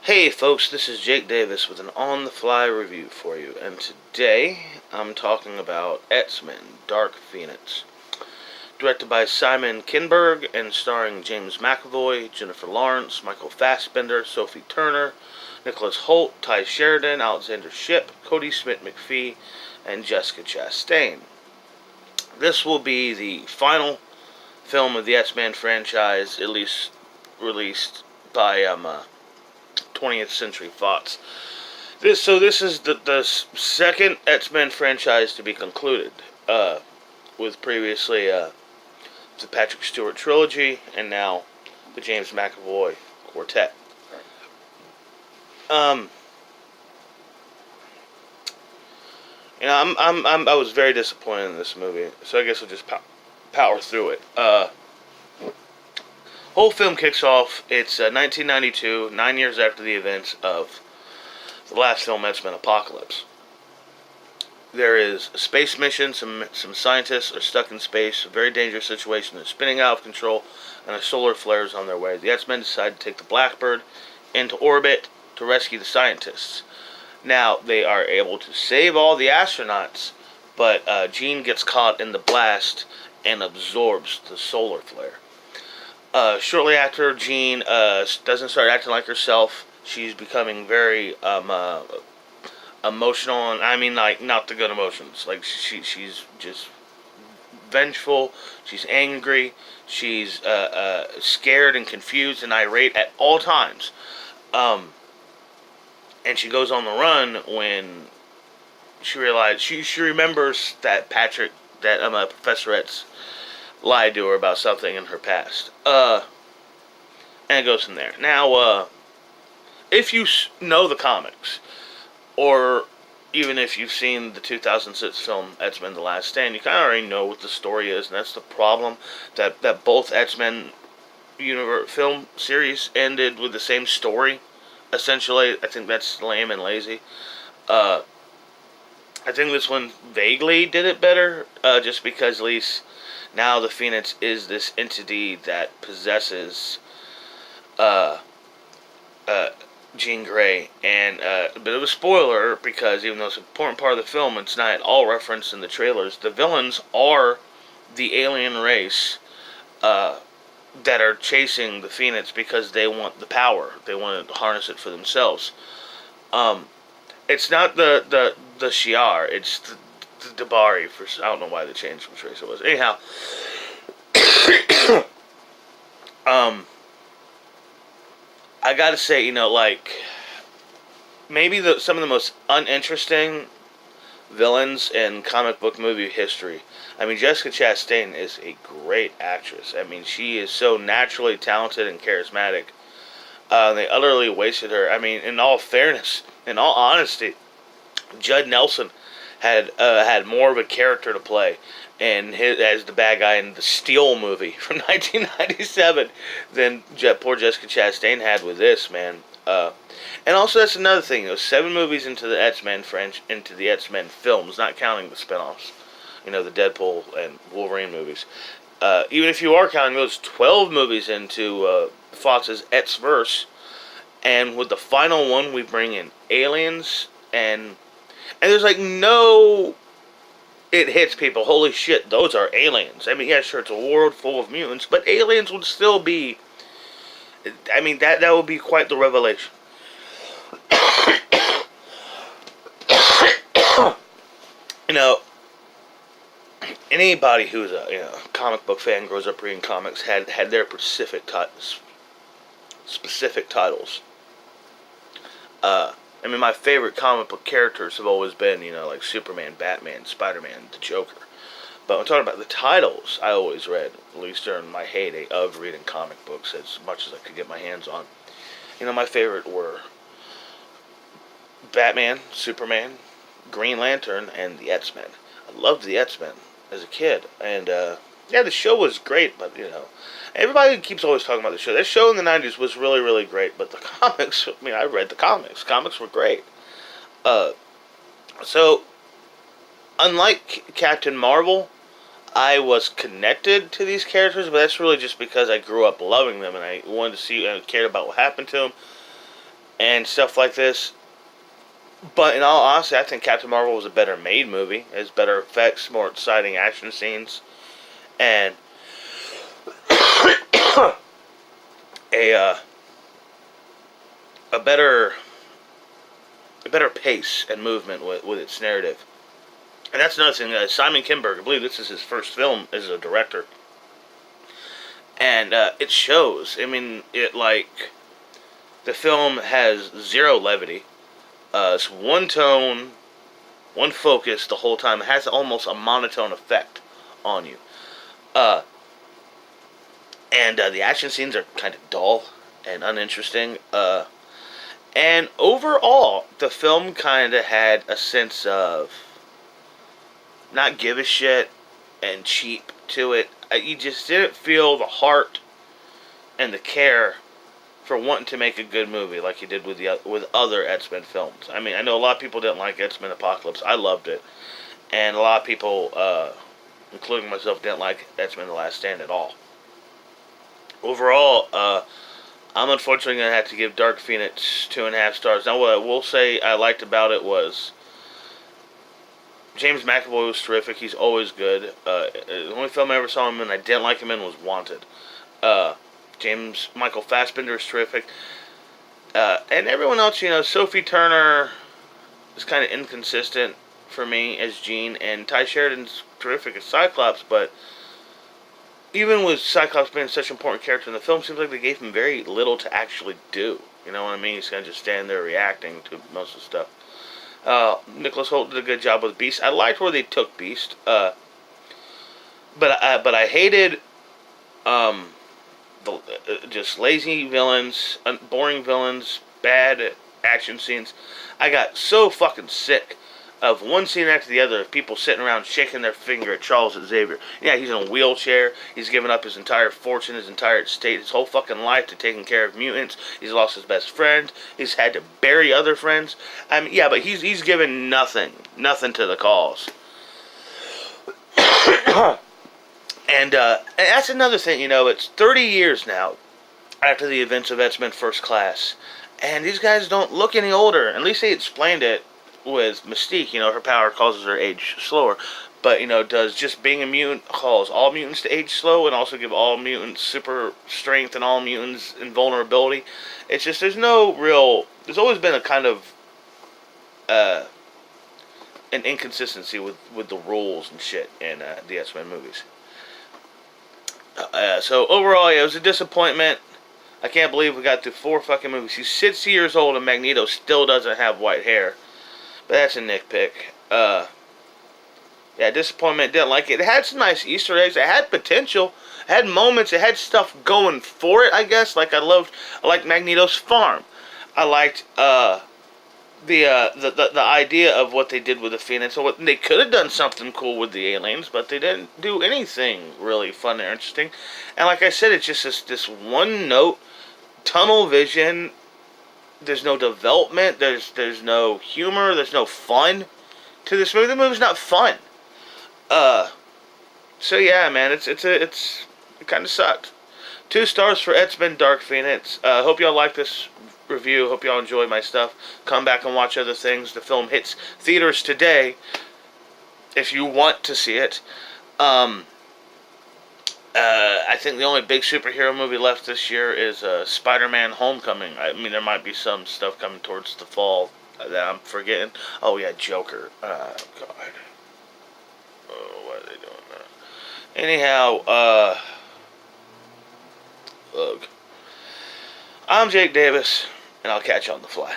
Hey folks, this is Jake Davis with an on-the-fly review for you, and today I'm talking about X-Men: Dark Phoenix. Directed by Simon Kinberg and starring James McAvoy, Jennifer Lawrence, Michael Fassbender, Sophie Turner, Nicholas Hoult, Ty Sheridan, Alexander Shipp, Cody Smith-McPhee, and Jessica Chastain. This will be the final film of the X-Men franchise, at least released by 20th Century Fox. This is the second X-Men franchise to be concluded, with previously the Patrick Stewart trilogy and now the James McAvoy quartet. Um, I was very disappointed in this movie, so I guess I'll just power through it. Whole film kicks off. It's 1992, 9 years after the events of the last film, X-Men Apocalypse. There is a space mission. Some scientists are stuck in space. A very dangerous situation. They're spinning out of control, and a solar flare is on their way. The X-Men decide to take the Blackbird into orbit to rescue the scientists. Now, they are able to save all the astronauts, but Jean gets caught in the blast and absorbs the solar flare. Shortly after Jean doesn't start acting like herself, she's becoming very emotional, and I mean like not the good emotions. Like she's just vengeful. She's angry. She's scared and confused and irate at all times. And she goes on the run when she realizes she remembers that Professor X lied to her about something in her past. And it goes from there. Now, if you know the comics, or even if you've seen the 2006 film X-Men: The Last Stand, you kind of already know what the story is, and that's the problem, that both X-Men universe film series ended with the same story. Essentially, I think that's lame and lazy. I think this one vaguely did it better, just because at least now the Phoenix is this entity that possesses Jean Grey, and a bit of a spoiler, because even though it's an important part of the film, it's not at all referenced in the trailers. The villains are the alien race that are chasing the Phoenix because they want the power. They want to harness it for themselves. It's not the Shi'ar, it's the Dabari. I don't know why they changed which race it was. Anyhow, I gotta say, maybe some of the most uninteresting villains in comic book movie history. I mean, Jessica Chastain is a great actress. I mean, she is so naturally talented and charismatic. They utterly wasted her. I mean, in all fairness, in all honesty, Judd Nelson had more of a character to play as the bad guy in the Steel movie from 1997 than poor Jessica Chastain had with this, man. And also, that's another thing. 7 movies into the X-Men films, not counting the spinoffs. The Deadpool and Wolverine movies. Even if you are counting those, 12 movies into Fox's X-verse, and with the final one, we bring in aliens, and there's no. It hits people. Holy shit, those are aliens. I mean, yeah, sure, it's a world full of mutants, but aliens would still be. I mean, that would be quite the revelation. Anybody who's a comic book fan, grows up reading comics, had their specific titles. I mean, my favorite comic book characters have always been, like Superman, Batman, Spider-Man, the Joker. But I'm talking about the titles I always read, at least during my heyday of reading comic books as much as I could get my hands on. My favorite were Batman, Superman, Green Lantern, and the X-Men. I loved the X-Men as a kid. And, the show was great, but, everybody keeps always talking about the show. That show in the 90s was really, really great, but the comics, I mean, I read the comics. Comics were great. So, unlike Captain Marvel, I was connected to these characters, but that's really just because I grew up loving them, and I wanted to see and cared about what happened to them. and stuff like this. But in all honesty, I think Captain Marvel was a better made movie. It has better effects, more exciting action scenes, and a a better pace and movement with its narrative. And that's another thing. Simon Kinberg, I believe this is his first film as a director, and it shows. I mean, the film has zero levity. It's one tone, one focus the whole time. It has almost a monotone effect on you. Uh, and the action scenes are kind of dull and uninteresting. And overall, the film kind of had a sense of not give a shit and cheap to it. You just didn't feel the heart and the care for wanting to make a good movie like you did with other X-Men films. I mean, I know a lot of people didn't like X-Men Apocalypse. I loved it. And a lot of people, including myself, didn't like X-Men The Last Stand at all. Overall, I'm unfortunately going to have to give Dark Phoenix 2.5 stars. Now, what I will say I liked about it was James McAvoy was terrific. He's always good. The only film I ever saw him in I didn't like him in was Wanted. James Michael Fassbender is terrific. And everyone else, Sophie Turner is kind of inconsistent for me as Jean, and Ty Sheridan's terrific as Cyclops, but even with Cyclops being such an important character in the film, it seems like they gave him very little to actually do. You know what I mean? He's kind of just standing there reacting to most of the stuff. Nicholas Hoult did a good job with Beast. I liked where they took Beast, but I hated just lazy villains, boring villains, bad action scenes. I got so fucking sick of one scene after the other of people sitting around shaking their finger at Charles Xavier. Yeah, he's in a wheelchair. He's given up his entire fortune, his entire estate, his whole fucking life to taking care of mutants. He's lost his best friend. He's had to bury other friends. I mean, yeah, but he's given nothing to the cause. And that's another thing, it's 30 years now after the events of X-Men First Class. And these guys don't look any older. At least they explained it with Mystique. Her power causes her age slower. But, does just being a mutant cause all mutants to age slow and also give all mutants super strength and all mutants invulnerability? It's just, there's always been a kind of, an inconsistency with the rules and shit in the X-Men movies. So overall, yeah, it was a disappointment. I can't believe we got through 4 fucking movies. He's 60 years old and Magneto still doesn't have white hair. But that's a nitpick. Yeah, disappointment. Didn't like it. It had some nice Easter eggs. It had potential. It had moments. It had stuff going for it, I guess. I liked Magneto's farm. I liked the idea of what they did with the Phoenix. So they could have done something cool with the aliens, but they didn't do anything really fun or interesting. And like I said, it's just this one note, tunnel vision. There's no development. There's no humor. There's no fun to this movie. The movie's not fun. So yeah, man, it kind of sucked. 2 stars for X-Men Dark Phoenix. Hope y'all like this review. Hope y'all enjoy my stuff. Come back and watch other things. The film hits theaters today if you want to see it. I think the only big superhero movie left this year is Spider-Man Homecoming. I mean, there might be some stuff coming towards the fall that I'm forgetting. Oh, yeah, Joker. God. Oh, why are they doing that? Anyhow, look. I'm Jake Davis, and I'll catch you on the fly.